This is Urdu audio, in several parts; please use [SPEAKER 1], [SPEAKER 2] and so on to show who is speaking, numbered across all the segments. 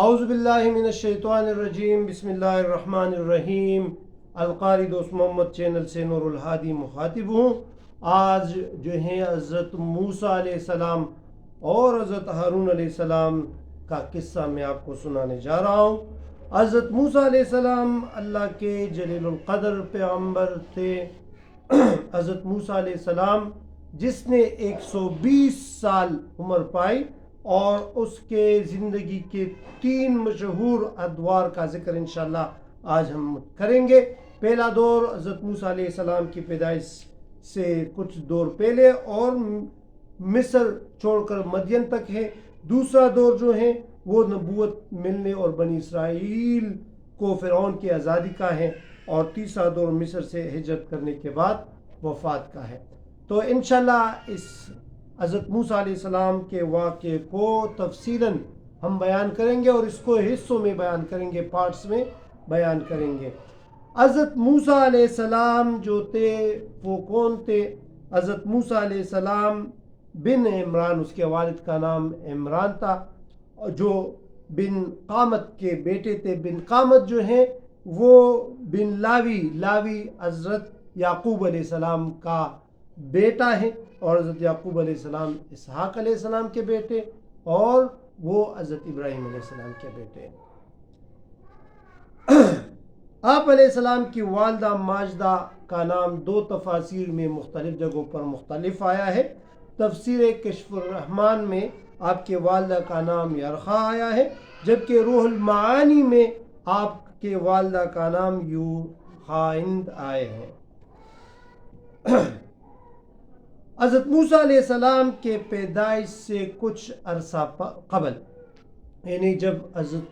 [SPEAKER 1] اعوذ باللہ من الشیطان الرجیم، بسم اللہ الرحمن الرحیم۔ القاری دوست محمد چینل سے نور الہادی مخاطب ہوں۔ آج جو ہیں حضرت موسیٰ علیہ السلام اور حضرت ہارون علیہ السلام کا قصہ میں آپ کو سنانے جا رہا ہوں۔ حضرت موسیٰ علیہ السلام اللہ کے جلیل القدر پیغمبر تھے۔ حضرت موسیٰ علیہ السلام جس نے 120 سال عمر پائی اور اس کے زندگی کے 3 مشہور ادوار کا ذکر انشاءاللہ آج ہم کریں گے۔ پہلا دور حضرت موسیٰ علیہ السلام کی پیدائش سے کچھ دور پہلے اور مصر چھوڑ کر مدین تک ہے۔ دوسرا دور جو ہے وہ نبوت ملنے اور بنی اسرائیل کو فرعون کی آزادی کا ہے، اور تیسرا دور مصر سے ہجرت کرنے کے بعد وفات کا ہے۔ تو انشاءاللہ اس حضرت موسیٰ علیہ السلام کے واقعے کو تفصیلاً ہم بیان کریں گے، اور اس کو حصوں میں بیان کریں گے، پارٹس میں بیان کریں گے۔ حضرت موسیٰ علیہ السلام جو تھے وہ کون تھے؟ حضرت موسیٰ علیہ السلام بن عمران، اس کے والد کا نام عمران تھا، جو بن قامت کے بیٹے تھے۔ بن قامت جو ہیں وہ بن لاوی حضرت یعقوب علیہ السلام کا بیٹا ہے، اور حضرت یعقوب علیہ السلام اسحاق علیہ السلام کے بیٹے، اور وہ حضرت ابراہیم علیہ السلام کے بیٹے ہیں۔ آپ علیہ السلام کی والدہ ماجدہ کا نام 2 تفاسیر میں مختلف جگہوں پر مختلف آیا ہے۔ تفسیر کشف الرحمن میں آپ کے والدہ کا نام یرخا آیا ہے، جبکہ روح المعانی میں آپ کے والدہ کا نام یوحائند آئے ہیں۔ حضرت موسیٰ علیہ السلام کے پیدائش سے کچھ عرصہ قبل، یعنی جب حضرت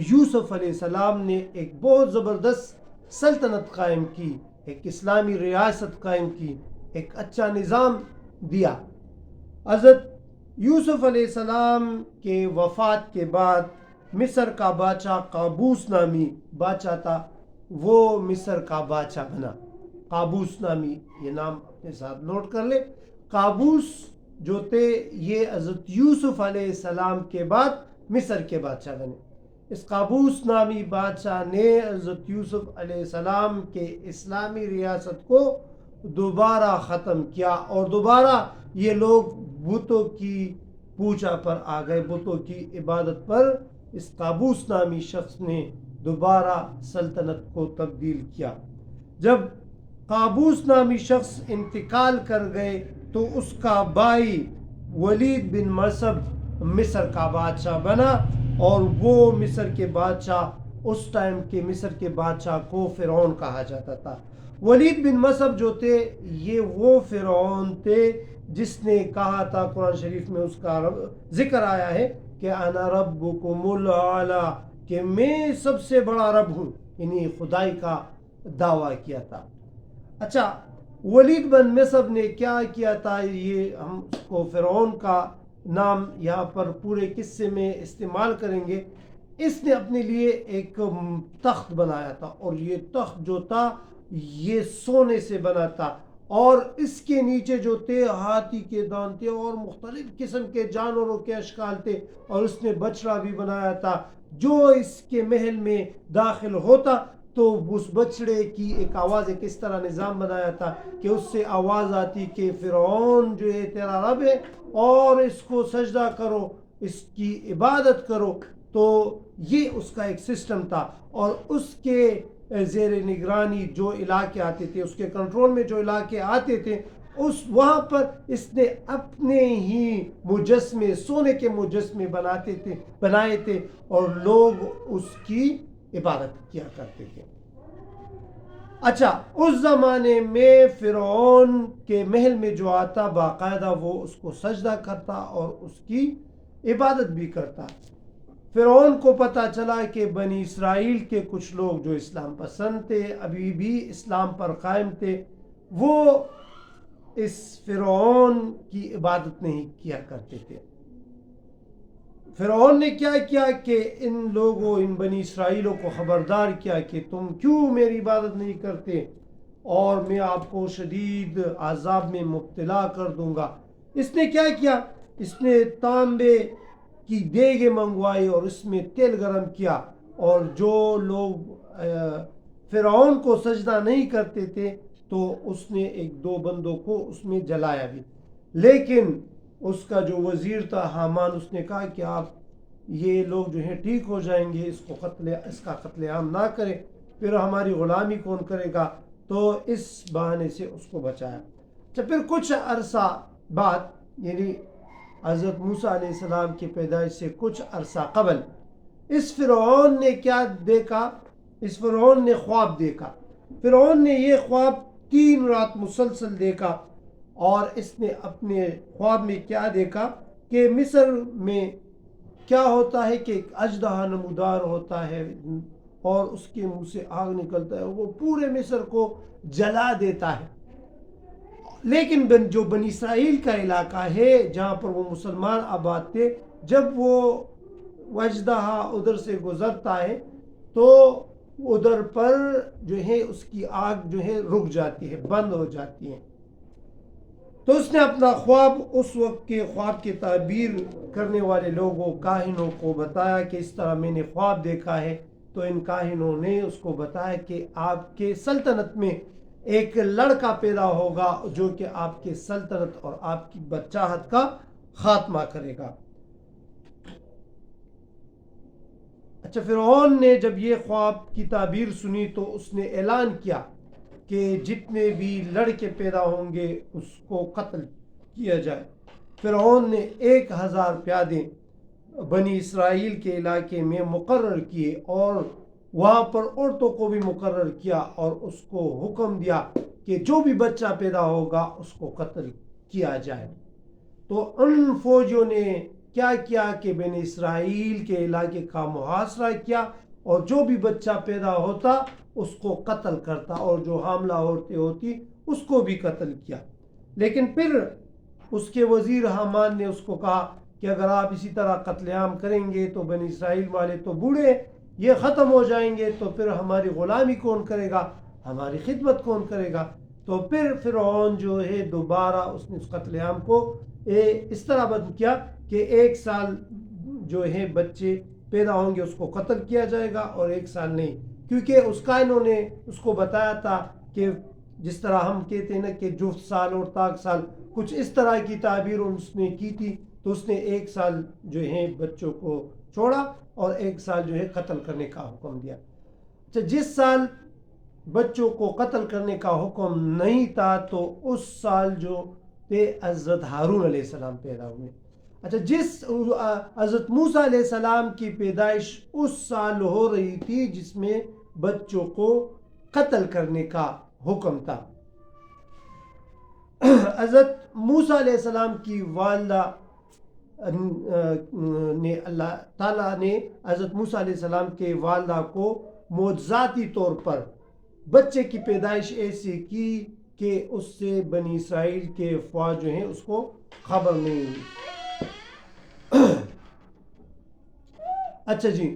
[SPEAKER 1] یوسف علیہ السلام نے ایک بہت زبردست سلطنت قائم کی، ایک اسلامی ریاست قائم کی، ایک اچھا نظام دیا، حضرت یوسف علیہ السلام کے وفات کے بعد مصر کا بادشاہ قابوس نامی بادشاہ تھا، وہ مصر کا بادشاہ بنا۔ قابوس نامی یہ نام اپنے ساتھ نوٹ کر لے۔ قابوس جو تھے یہ حضرت یوسف علیہ السلام کے بعد مصر کے بادشاہ بنے۔ اس قابوس نامی بادشاہ نے حضرت یوسف علیہ السلام کے اسلامی ریاست کو دوبارہ ختم کیا، اور دوبارہ یہ لوگ بتوں کی پوجا پر آ گئے، بتوں کی عبادت پر۔ اس قابوس نامی شخص نے دوبارہ سلطنت کو تبدیل کیا۔ جب قابوس نامی شخص انتقال کر گئے تو اس کا بھائی ولید بن مرثد مصر کا بادشاہ بنا، اور وہ مصر کے بادشاہ، اس ٹائم کے مصر کے بادشاہ کو فرعون کہا جاتا تھا۔ ولید بن مرثد جو تھے یہ وہ فرعون تھے جس نے کہا تھا، قرآن شریف میں اس کا ذکر آیا ہے کہ انا ربکم الاعلی، کہ میں سب سے بڑا رب ہوں، یعنی خدائی کا دعویٰ کیا تھا۔ اچھا، ولید بن مرثد نے کیا کیا تھا؟ یہ ہم اس کو فرعون کا نام یہاں پر پورے قصے میں استعمال کریں گے۔ اس نے اپنے لیے ایک تخت بنایا تھا، اور یہ تخت جو تھا یہ سونے سے بنا تھا، اور اس کے نیچے جو تھے ہاتھی کے دان تھے اور مختلف قسم کے جانوروں کے اشکال تھے، اور اس نے بچڑا بھی بنایا تھا۔ جو اس کے محل میں داخل ہوتا تو اس بچڑے کی ایک آواز، ایک اس طرح نظام بنایا تھا کہ اس سے آواز آتی کہ فرعون جو ہے تیرا رب ہے، اور اس کو سجدہ کرو، اس کی عبادت کرو۔ تو یہ اس کا ایک سسٹم تھا، اور اس کے زیر نگرانی جو علاقے آتے تھے، اس کے کنٹرول میں جو علاقے آتے تھے، وہاں پر اس نے اپنے ہی مجسمے، سونے کے مجسمے بنائے تھے، اور لوگ اس کی عبادت کیا کرتے تھے۔ اچھا، اس زمانے میں فرعون کے محل میں جو آتا باقاعدہ وہ اس کو سجدہ کرتا اور اس کی عبادت بھی کرتا۔ فرعون کو پتہ چلا کہ بنی اسرائیل کے کچھ لوگ جو اسلام پسند تھے، ابھی بھی اسلام پر قائم تھے، وہ اس فرعون کی عبادت نہیں کیا کرتے تھے۔ فرعون نے کیا کیا کہ ان لوگوں، ان بنی اسرائیلوں کو خبردار کیا کہ تم کیوں میری عبادت نہیں کرتے، اور میں آپ کو شدید عذاب میں مبتلا کر دوں گا۔ اس نے کیا کیا؟ اس نے تانبے کی دیگیں منگوائی اور اس میں تیل گرم کیا، اور جو لوگ فرعون کو سجدہ نہیں کرتے تھے تو اس نے ایک دو بندوں کو اس میں جلایا بھی. لیکن اس کا جو وزیر تھا حامان، اس نے کہا کہ آپ یہ لوگ جو ہیں ٹھیک ہو جائیں گے، اس کا قتل عام نہ کریں، پھر ہماری غلامی کون کرے گا. تو اس بہانے سے اس کو بچایا. پھر کچھ عرصہ بعد، یعنی حضرت موسیٰ علیہ السلام کی پیدائش سے کچھ عرصہ قبل، اس فرعون نے کیا دیکھا؟ اس فرعون نے خواب دیکھا. فرعون نے یہ خواب 3 رات مسلسل دیکھا، اور اس نے اپنے خواب میں کیا دیکھا کہ مصر میں کیا ہوتا ہے کہ ایک اژدہا نمودار ہوتا ہے اور اس کے منہ سے آگ نکلتا ہے، وہ پورے مصر کو جلا دیتا ہے. لیکن جو بنی اسرائیل کا علاقہ ہے جہاں پر وہ مسلمان آباد تھے، جب وہ اژدہا ادھر سے گزرتا ہے تو ادھر پر جو ہے اس کی آگ جو ہے رک جاتی ہے، بند ہو جاتی ہے. تو اس نے اپنا خواب اس وقت کے خواب کی تعبیر کرنے والے لوگوں، کاہنوں کو بتایا کہ اس طرح میں نے خواب دیکھا ہے. تو ان کاہنوں نے اس کو بتایا کہ آپ کے سلطنت میں ایک لڑکا پیدا ہوگا جو کہ آپ کے سلطنت اور آپ کی بادشاہت کا خاتمہ کرے گا. اچھا، فرعون نے جب یہ خواب کی تعبیر سنی تو اس نے اعلان کیا کہ جتنے بھی لڑکے پیدا ہوں گے اس کو قتل کیا جائے. فرعون نے 1000 پیادے بنی اسرائیل کے علاقے میں مقرر کیے اور وہاں پر عورتوں کو بھی مقرر کیا، اور اس کو حکم دیا کہ جو بھی بچہ پیدا ہوگا اس کو قتل کیا جائے. تو ان فوجیوں نے کیا کیا کہ بنی اسرائیل کے علاقے کا محاصرہ کیا، اور جو بھی بچہ پیدا ہوتا اس کو قتل کرتا، اور جو حاملہ عورتیں ہوتی اس کو بھی قتل کیا. لیکن پھر اس کے وزیر حامان نے اس کو کہا کہ اگر آپ اسی طرح قتل عام کریں گے تو بنی اسرائیل والے تو بوڑھے یہ ختم ہو جائیں گے، تو پھر ہماری غلامی کون کرے گا، ہماری خدمت کون کرے گا. تو پھر فرعون جو ہے دوبارہ اس نے اس قتل عام کو اس طرح بند کیا کہ 1 سال جو ہے بچے پیدا ہوں گے اس کو قتل کیا جائے گا، اور 1 سال نہیں، کیونکہ اس کا انہوں نے اس کو بتایا تھا کہ جس طرح ہم کہتے ہیں نا کہ جفت سال اور طاق سال، کچھ اس طرح کی تعبیر اس نے کی تھی. تو اس نے 1 سال جو ہے بچوں کو چھوڑا اور 1 سال جو ہے قتل کرنے کا حکم دیا. اچھا، جس سال بچوں کو قتل کرنے کا حکم نہیں تھا تو اس سال جو تھے حضرت ہارون علیہ السلام پیدا ہوئے. اچھا، جس حضرت موسیٰ علیہ السلام کی پیدائش اس سال ہو رہی تھی جس میں بچوں کو قتل کرنے کا حکم تھا. حضرت موسیٰ علیہ السلام کی والدہ نے اللہ تعالیٰ نے حضرت موسیٰ علیہ السلام کے والدہ کو معجزاتی طور پر بچے کی پیدائش ایسی کی کہ اس سے بنی اسرائیل کے افواج جو ہیں اس کو خبر نہیں ہوئی. اچھا جی،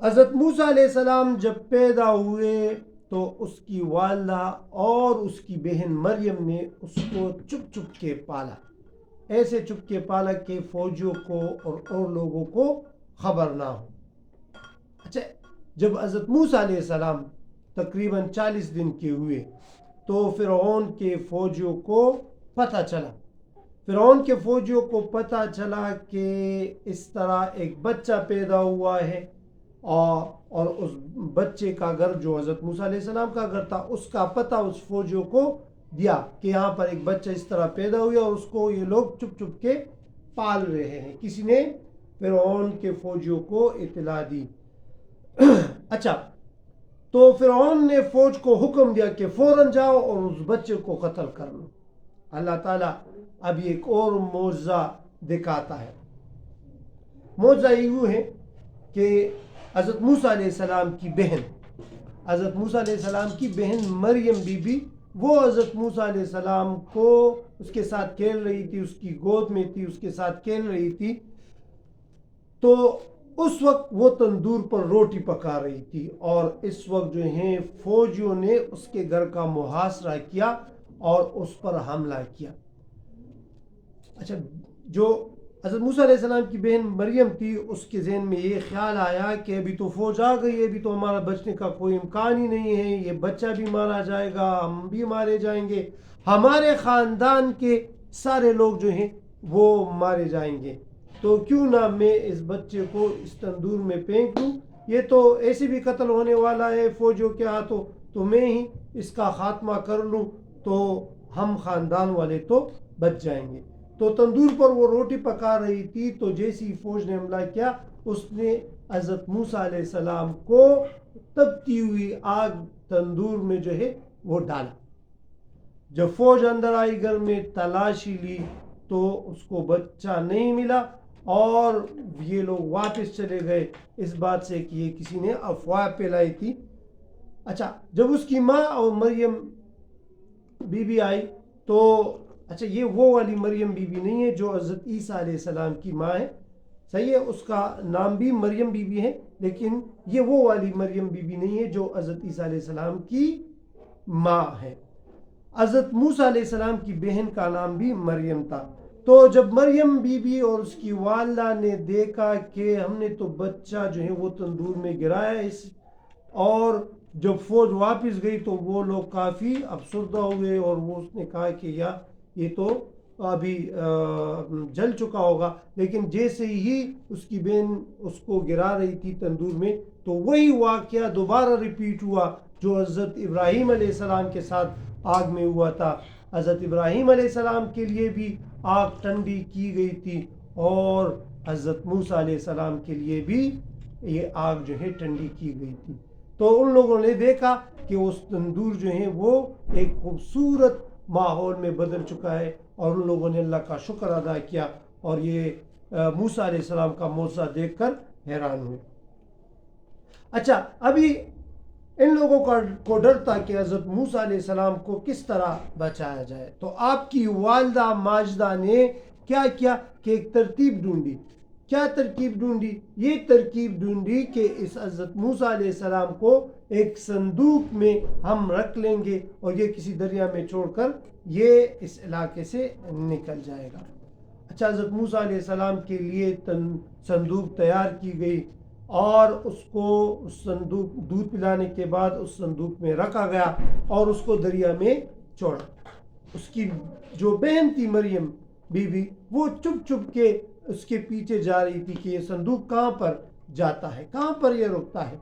[SPEAKER 1] حضرت موسیٰ علیہ السلام جب پیدا ہوئے تو اس کی والدہ اور اس کی بہن مریم نے اس کو چپ چپ کے پالا، ایسے چپ کے پالا کہ فوجیوں کو اور لوگوں کو خبر نہ ہو. اچھا، جب حضرت موسیٰ علیہ السلام تقریباً 40 دن کے ہوئے تو فرعون کے فوجیوں کو پتہ چلا. فرعون کے فوجیوں کو پتہ چلا کہ اس طرح ایک بچہ پیدا ہوا ہے، اور اس بچے کا گھر جو حضرت موسیٰ علیہ السلام کا گھر تھا اس کا پتہ اس فوجیوں کو دیا کہ یہاں پر ایک بچہ اس طرح پیدا ہوا اور اس کو یہ لوگ چپ چپ کے پال رہے ہیں. کسی نے فرعون کے فوجیوں کو اطلاع دی. اچھا، تو فرعون نے فوج کو حکم دیا کہ فوراً جاؤ اور اس بچے کو قتل کر لو. اللہ تعالیٰ اب ایک اور معجزہ دکھاتا ہے. معجزہ یوں ہے کہ حضرت موسیٰ علیہ السلام کی بہن مریم بی بی وہ حضرت موسیٰ علیہ السلام کو اس کے ساتھ کھیل رہی تھی، اس کی گود میں تھی، اس کے ساتھ کھیل رہی تھی. تو اس وقت وہ تندور پر روٹی پکا رہی تھی، اور اس وقت جو ہیں فوجیوں نے اس کے گھر کا محاصرہ کیا اور اس پر حملہ کیا. اچھا، جو حضرت موسیٰ علیہ السلام کی بہن مریم تھی، اس کے ذہن میں یہ خیال آیا کہ ابھی تو فوج آ گئی ہے، ابھی تو ہمارا بچنے کا کوئی امکان ہی نہیں ہے، یہ بچہ بھی مارا جائے گا، ہم بھی مارے جائیں گے، ہمارے خاندان کے سارے لوگ جو ہیں وہ مارے جائیں گے، تو کیوں نہ میں اس بچے کو اس تندور میں پھینک دوں، یہ تو ایسے بھی قتل ہونے والا ہے فوجیوں کے ہاتھوں، تو میں ہی اس کا خاتمہ کر لوں تو ہم خاندان والے تو بچ جائیں گے۔ تو تندور پر وہ روٹی پکا رہی تھی، تو جیسی فوج نے حملہ کیا، اس نے حضرت موسیٰ علیہ السلام کو تپتی ہوئی آگ تندور میں جو ہے وہ ڈالا۔ جب فوج اندر آئی، گھر میں تلاشی لی تو اس کو بچہ نہیں ملا، اور یہ لوگ واپس چلے گئے اس بات سے کہ یہ کسی نے افواہ پھیلائی تھی۔ اچھا، جب اس کی ماں اور مریم بی بی آئی تو اچھا، یہ وہ والی مریم بی بی نہیں ہے جو حضرت عیسیٰ علیہ السلام کی ماں ہے، صحیح ہے، اس کا نام بھی مریم بی بی ہے، لیکن یہ وہ والی مریم بی بی نہیں ہے جو حضرت عیسیٰ علیہ السلام کی ماں ہے۔ حضرت موسیٰ علیہ السلام کی بہن کا نام بھی مریم تھا۔ تو جب مریم بی بی اور اس کی والدہ نے دیکھا کہ ہم نے تو بچہ جو ہے وہ تندور میں گرایا، اور جب فوج واپس گئی تو وہ لوگ کافی افسردہ ہوئے، اور وہ اس نے کہا کہ یہ تو ابھی جل چکا ہوگا، لیکن جیسے ہی اس کی بہن اس کو گرا رہی تھی تندور میں، تو وہی واقعہ دوبارہ ریپیٹ ہوا جو حضرت ابراہیم علیہ السلام کے ساتھ آگ میں ہوا تھا۔ حضرت ابراہیم علیہ السلام کے لیے بھی آگ ٹھنڈی کی گئی تھی، اور حضرت موسیٰ علیہ السلام کے لیے بھی یہ آگ جو ہے ٹھنڈی کی گئی تھی۔ تو ان لوگوں نے دیکھا کہ اس تندور جو ہے وہ ایک خوبصورت ماحول میں بدل چکا ہے، اور ان لوگوں نے اللہ کا شکر ادا کیا، اور یہ موسیٰ علیہ السلام کا معجزہ دیکھ کر حیران ہوئے۔ اچھا، ابھی ان لوگوں کو ڈر تھا کہ حضرت موسیٰ علیہ السلام کو کس طرح بچایا جائے، تو آپ کی والدہ ماجدہ نے کیا کیا کہ ایک ترتیب ڈھونڈی۔ کیا ترکیب ڈھونڈی؟ یہ ترکیب ڈھونڈی کہ اس حضرت موسیٰ علیہ السلام کو ایک صندوق میں ہم رکھ لیں گے، اور یہ کسی دریا میں چھوڑ کر یہ اس علاقے سے نکل جائے گا۔ اچھا، حضرت موسیٰ علیہ السلام کے لیے صندوق تیار کی گئی، اور اس کو صندوق دودھ پلانے کے بعد اس صندوق میں رکھا گیا، اور اس کو دریا میں چھوڑا۔ اس کی جو بہن تھی مریم بی بی، وہ چپ چپ کے اس کے پیچھے جا رہی تھی کہ یہ صندوق کہاں پر جاتا ہے، کہاں پر یہ رکتا ہے۔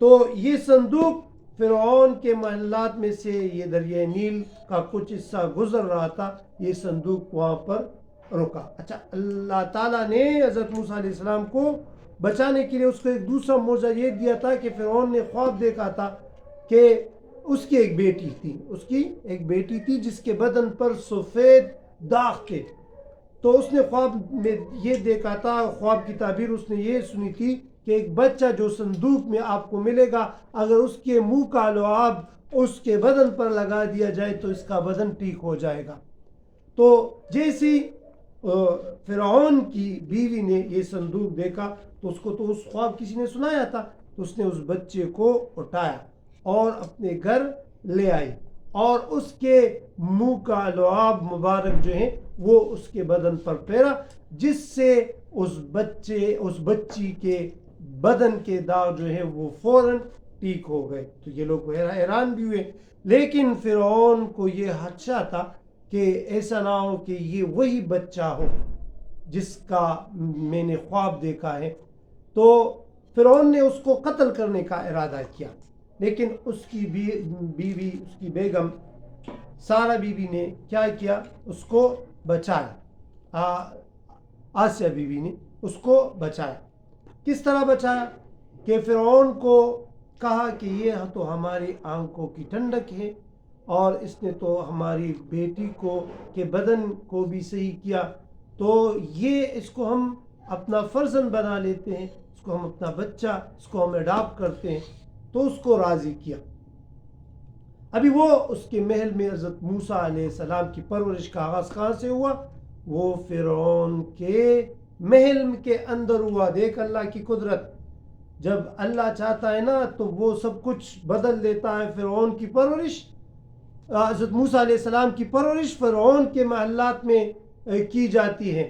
[SPEAKER 1] تو یہ صندوق فرعون کے محلات میں سے یہ دریائے نیل کا کچھ حصہ گزر رہا تھا، یہ صندوق وہاں پر رکا۔ اچھا، اللہ تعالیٰ نے حضرت موسیٰ علیہ السلام کو بچانے کے لیے اس کو ایک دوسرا معجزہ یہ دیا تھا کہ فرعون نے خواب دیکھا تھا کہ اس کی ایک بیٹی تھی جس کے بدن پر سفید داغ تھے۔ تو اس نے خواب میں یہ دیکھا تھا، خواب کی تعبیر اس نے یہ سنی تھی کہ ایک بچہ جو صندوق میں آپ کو ملے گا، اگر اس کے منہ کا لعاب اس کے بدن پر لگا دیا جائے تو اس کا بدن ٹھیک ہو جائے گا۔ تو جیسی فرعون کی بیوی نے یہ صندوق دیکھا، تو اس کو تو اس خواب کسی نے سنایا تھا، تو اس نے اس بچے کو اٹھایا اور اپنے گھر لے آئی، اور اس کے منہ کا لعاب مبارک جو ہے وہ اس کے بدن پر پھیرا، جس سے اس بچی کے بدن کے داغ جو ہے وہ فوراً ٹھیک ہو گئے۔ تو یہ لوگ حیران بھی ہوئے، لیکن فرعون کو یہ خدشہ تھا کہ ایسا نہ ہو کہ یہ وہی بچہ ہو جس کا میں نے خواب دیکھا ہے۔ تو فرعون نے اس کو قتل کرنے کا ارادہ کیا، لیکن اس کی بیوی اس کی بیگم سارہ بیوی نے کیا کیا؟ اس کو بچایا۔ آسیہ بیوی نے اس کو بچایا۔ کس طرح بچایا؟ کہ فرعون کو کہا کہ یہ تو ہماری آنکھوں کی ٹھنڈک ہے، اور اس نے تو ہماری بیٹی کے بدن کو بھی صحیح کیا، تو یہ اس کو ہم اپنا فرزند بنا لیتے ہیں، اس کو ہم اپنا بچہ، اس کو ہم اڈاپٹ کرتے ہیں۔ تو اس کو راضی کیا۔ ابھی وہ اس کے محل میں حضرت موسیٰ علیہ السلام کی پرورش کا آغاز کہاں سے ہوا؟ وہ فرعون کے محل کے اندر ہوا۔ دیکھ اللہ کی قدرت، جب اللہ چاہتا ہے نا تو وہ سب کچھ بدل دیتا ہے۔ فرعون کی پرورش، حضرت موسیٰ علیہ السلام کی پرورش فرعون کے محلات میں کی جاتی ہے۔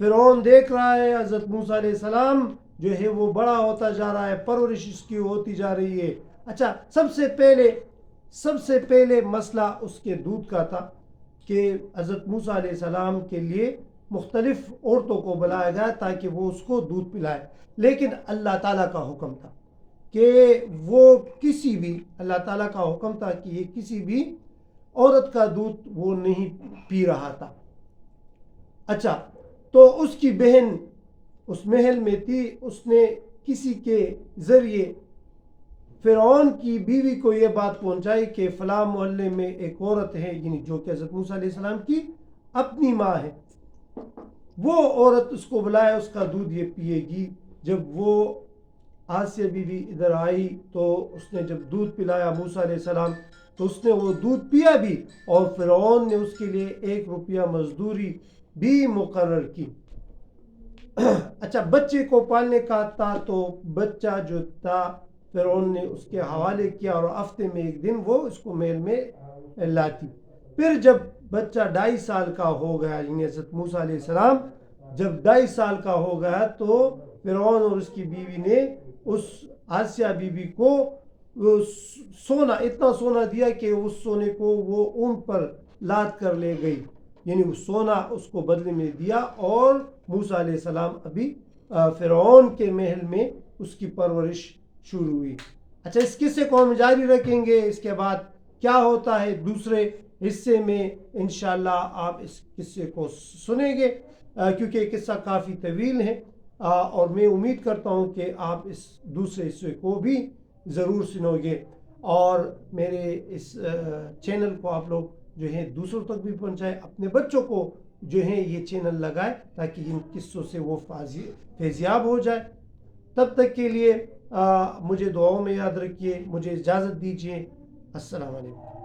[SPEAKER 1] فرعون دیکھ رہا ہے حضرت موسیٰ علیہ السلام جو ہے وہ بڑا ہوتا جا رہا ہے، پرورش اس کی ہوتی جا رہی ہے. اچھا، سب سے پہلے مسئلہ اس کے دودھ کا تھا کہ حضرت موسیٰ علیہ السلام کے لیے مختلف عورتوں کو بلایا گیا تاکہ وہ اس کو دودھ پلائے، لیکن اللہ تعالیٰ کا حکم تھا کہ اللہ تعالیٰ کا حکم تھا کہ یہ کسی بھی عورت کا دودھ وہ نہیں پی رہا تھا. اچھا، تو اس کی بہن اس محل میں تھی، اس نے کسی کے ذریعے فرعون کی بیوی کو یہ بات پہنچائی کہ فلاں محلے میں ایک عورت ہے، یعنی جو کہ حضرت موسیٰ علیہ السلام کی اپنی ماں ہے، وہ عورت اس کو بلائے، اس کا دودھ یہ پیے گی. جب وہ آسیہ بی بی ادھر آئی تو اس نے جب دودھ پلایا موسیٰ علیہ السلام تو اس نے وہ دودھ پیا بھی، اور فرعون نے اس کے لیے 1 روپیہ مزدوری بھی مقرر کی. اچھا، بچے کو پالنے کا تھا تو بچہ جو تھا فرعون نے اس کے حوالے کیا اور ہفتے میں 1 دن وہ اس کو محل میں لاتی. پھر جب بچہ 2.5 سال کا ہو گیا، یعنی حضرت موسیٰ علیہ السلام جب 2.5 سال کا ہو گیا تو فرعون اور اس کی بیوی نے اس آسیہ بی بی کو سونا، اتنا سونا دیا کہ اس سونے کو وہ اونٹ پر لاد کر لے گئی، یعنی وہ سونا اس کو بدلے میں دیا، اور موسیٰ علیہ السلام ابھی فرعون کے محل میں اس کی پرورش شروع ہوئی. اچھا، اس قصے کو ہم جاری رکھیں گے، اس کے بعد کیا ہوتا ہے دوسرے حصے میں انشاءاللہ آپ اس قصے کو سنیں گے، کیونکہ یہ قصہ کافی طویل ہے، اور میں امید کرتا ہوں کہ آپ اس دوسرے حصے کو بھی ضرور سنو گے، اور میرے اس چینل کو آپ لوگ جو ہے دوسروں تک بھی پہنچائیں، اپنے بچوں کو جو ہے یہ چینل لگائیں تاکہ ان قصوں سے وہ فیضیاب ہو جائے. تب تک کے لیے مجھے دعاؤں میں یاد رکھیے، مجھے اجازت دیجیے. السلام علیکم.